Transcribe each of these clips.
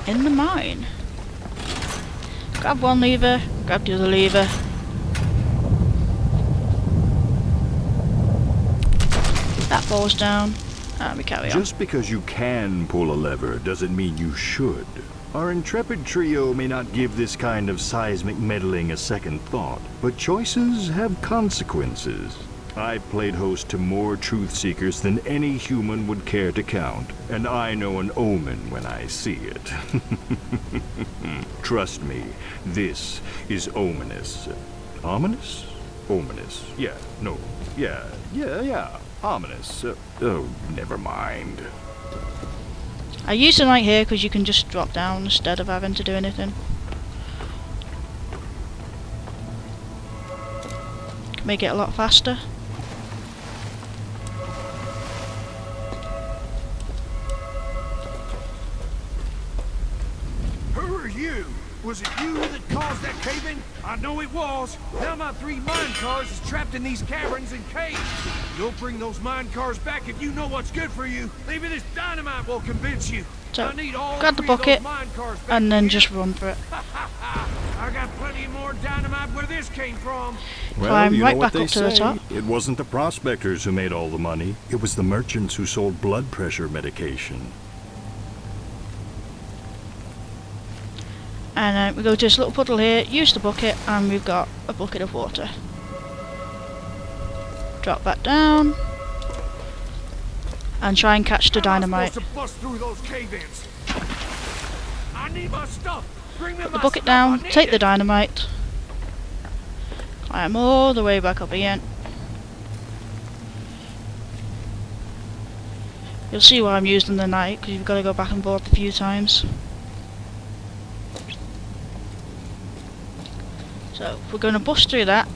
in the mine. Grab one lever, grab the other lever. That falls down, and we carry on. Just because you can pull a lever doesn't mean you should. Our intrepid trio may not give this kind of seismic meddling a second thought, but choices have consequences. I've played host to more truth seekers than any human would care to count, and I know an omen when I see it. Trust me, this is ominous. Ominous? Ominous. Yeah, no. Yeah. Ominous. Oh, never mind. I use the knight here because you can just drop down instead of having to do anything. Make it a lot faster. Who are you? Was it you that caused that cave-in? I know it was. Now my 3 mine cars is trapped in these caverns and caves. You'll bring those mine cars back if you know what's good for you. Maybe this dynamite will convince you. So, I need all grab the 3 of bucket, those mine cars back and then here. just run for it. I got plenty more dynamite where this came from. Well, Climb you right know what back they up to the say. top. It wasn't the prospectors who made all the money. It was the merchants who sold blood pressure medication. And we go to this little puddle here, use the bucket, and we've got a bucket of water. Drop back down, and try and catch the dynamite. How am I supposed to bust through those cave-ins? I need my stuff. Bring me Put the my bucket stuff. down, I need take it. the dynamite, climb all the way back up again. You'll see why I'm using the knight, because you've got to go back and forth a few times. So, we're going to bust through that.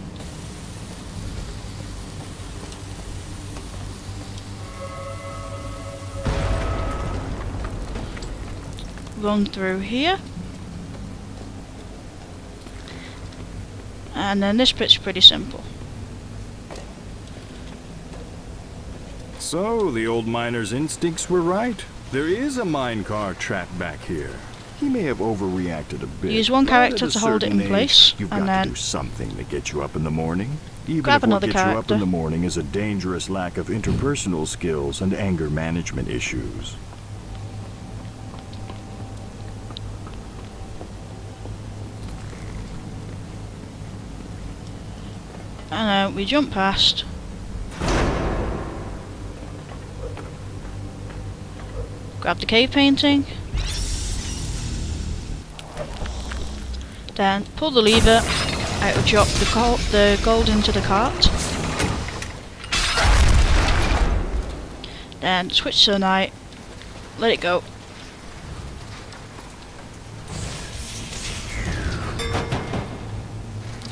Run through here. And then this bit's pretty simple. So, the old miner's instincts were right. There is a mine car trapped back here. He may have overreacted a bit. Use one but character at a to hold it certain in place, age, you've and got then to do something to get you up in the morning. Even grab if what another gets you up character. in the morning is a dangerous lack of interpersonal skills and anger management issues. And then we jump past. Grab the cave painting. Then pull the lever. It will drop the gold into the cart. Then switch to the knight. Let it go.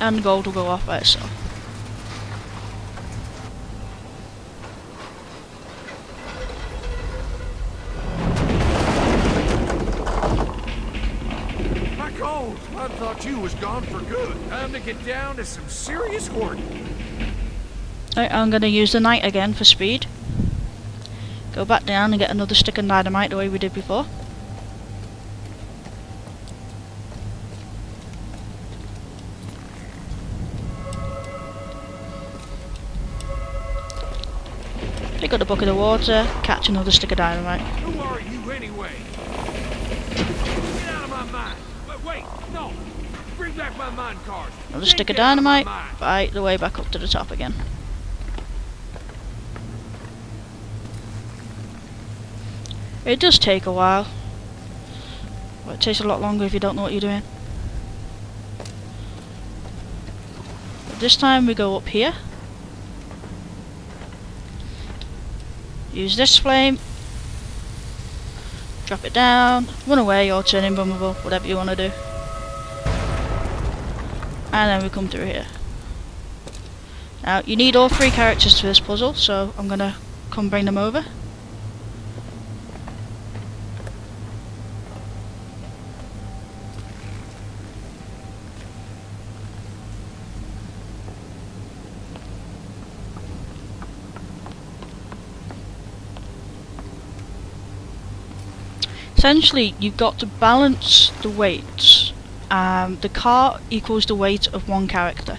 And the gold will go off by itself. I thought you was gone for good. Time to get down to some serious hoarding. Right, I'm going to use the knight again for speed. Go back down and get another stick of dynamite the way we did before. Pick up the bucket of water, catch another stick of dynamite. Who are you anyway? Get out of my mind. Wait, no. Bring back my mine cars. Another Then stick of get out my dynamite, mind. fight the way back up to the top again. It does take a while. Well, it takes a lot longer if you don't know what you're doing. But this time we go up here. Use this flame. Drop it down. Run away or turn invulnerable, whatever you want to do. And then we come through here. Now, you need all 3 characters for this puzzle, so I'm going to come bring them over. Essentially, you've got to balance the weights. The cart equals the weight of one character.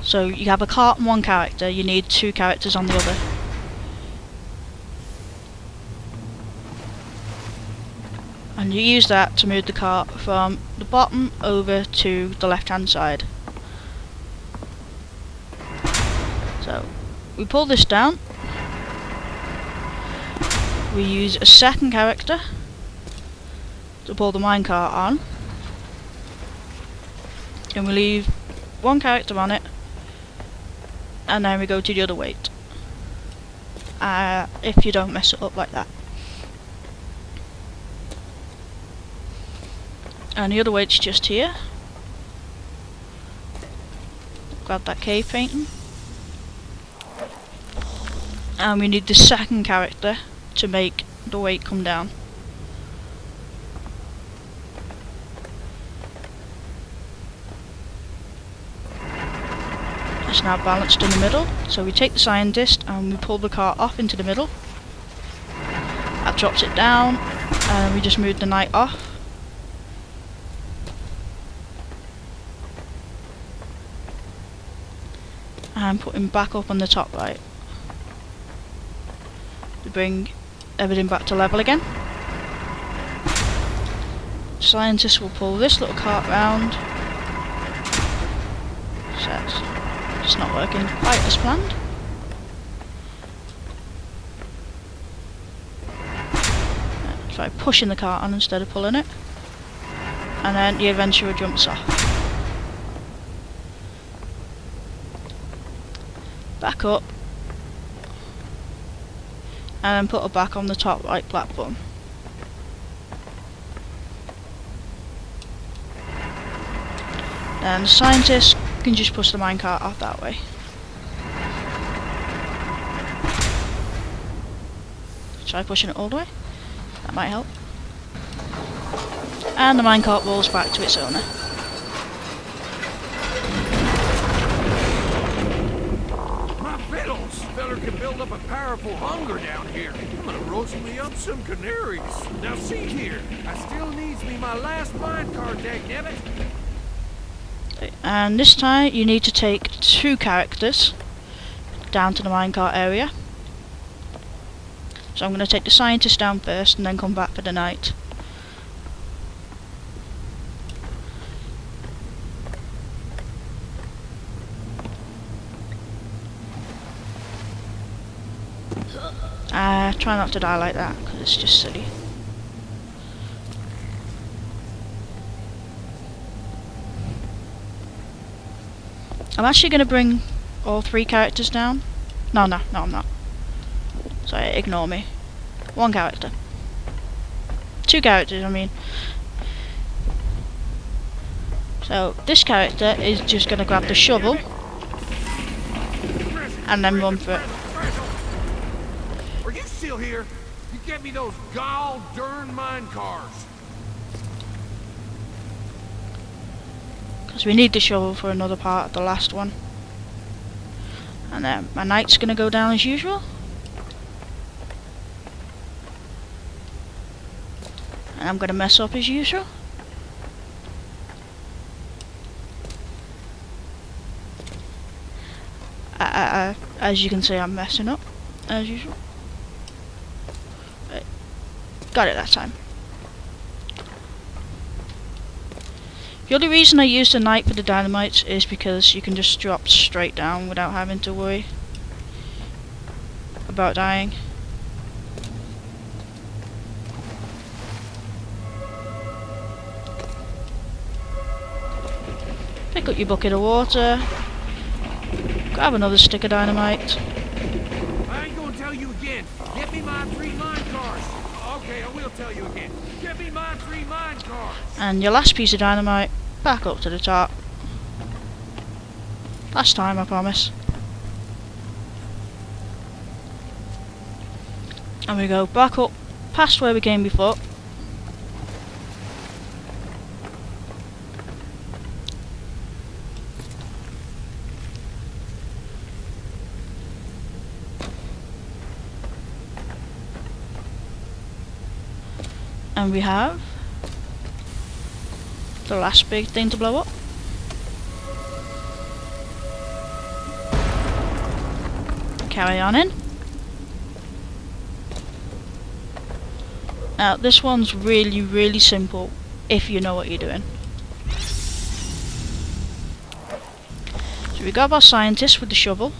So you have a cart and one character, you need 2 characters on the other. And you use that to move the cart from the bottom over to the left hand side. So we pull this down. We use a second character to pull the minecart on. And we leave one character on it. And then we go to the other weight. If you don't mess it up like that. And the other weight's just here. Grab that cave painting. And we need the second character to make the weight come down. It's now balanced in the middle, so we take the scientist and we pull the cart off into the middle. That drops it down, and we just move the knight off. And put him back up on the top right. To bring everything back to level again. Scientist will pull this little cart round. So it's not working quite as planned. Try pushing the cart on instead of pulling it. And then the adventurer jumps off. Back up. And then put her back on the top right platform. Then the scientist can just push the minecart off that way. Try pushing it all the way. That might help. And the minecart rolls back to its owner. My fiddles! Feller can build up a powerful hunger down here. I'm gonna roast me up some canaries. Now see here, I still needs me my last minecart, dagnabbit. And this time you need to take 2 characters down to the minecart area. So I'm going to take the scientist down first and then come back for the knight. Try not to die like that because it's just silly. I'm actually going to bring all 3 characters down. No, I'm not. Sorry, ignore me. 1 character. 2 characters, I mean. So, this character is just going to grab the shovel and then run for it. Are you still here? You get me those gall darn mine cars. Because we need the shovel for another part of the last one. And then my knight's going to go down as usual. And I'm going to mess up as usual. As you can see, I'm messing up as usual. Right. Got it that time. The only reason I used the knight for the dynamites is because you can just drop straight down without having to worry about dying. Pick up your bucket of water. Grab another stick of dynamite. I ain't gonna tell you again. Get me my 3 mine cars. Okay, I will tell you again. Get me my 3 mine cars. And your last piece of dynamite, back up to the top. Last time, I promise. And we go back up past where we came before. And we have the last big thing to blow up. Carry on in. Now this one's really simple if you know what you're doing. So we got our scientist with the shovel.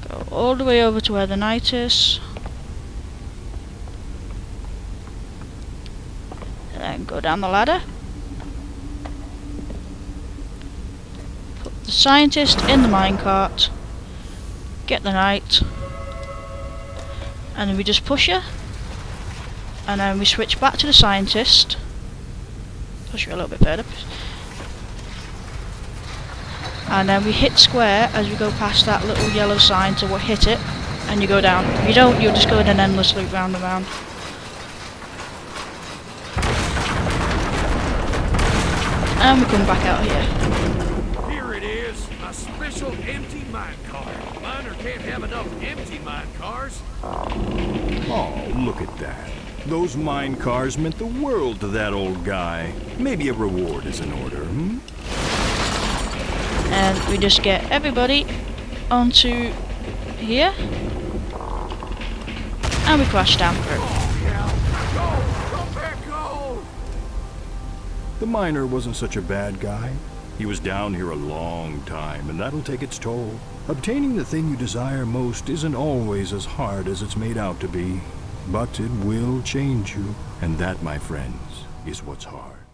Go all the way over to where the knight is. And then go down the ladder. Put the scientist in the minecart. Get the knight. And then we just push her. And then we switch back to the scientist. Push her a little bit further. And then we hit square as we go past that little yellow sign to hit it, and you go down. If you don't, you'll just go in an endless loop round and round. And we come back out here. Here it is, a special empty minecart. Miner can't have enough empty minecars. Oh, look at that. Those mine cars meant the world to that old guy. Maybe a reward is in order, hmm? And we just get everybody onto here. And we crash down through. Oh, yeah. Go! Come back, go! The miner wasn't such a bad guy. He was down here a long time, and that'll take its toll. Obtaining the thing you desire most isn't always as hard as it's made out to be. But it will change you, and that, my friends, is what's hard.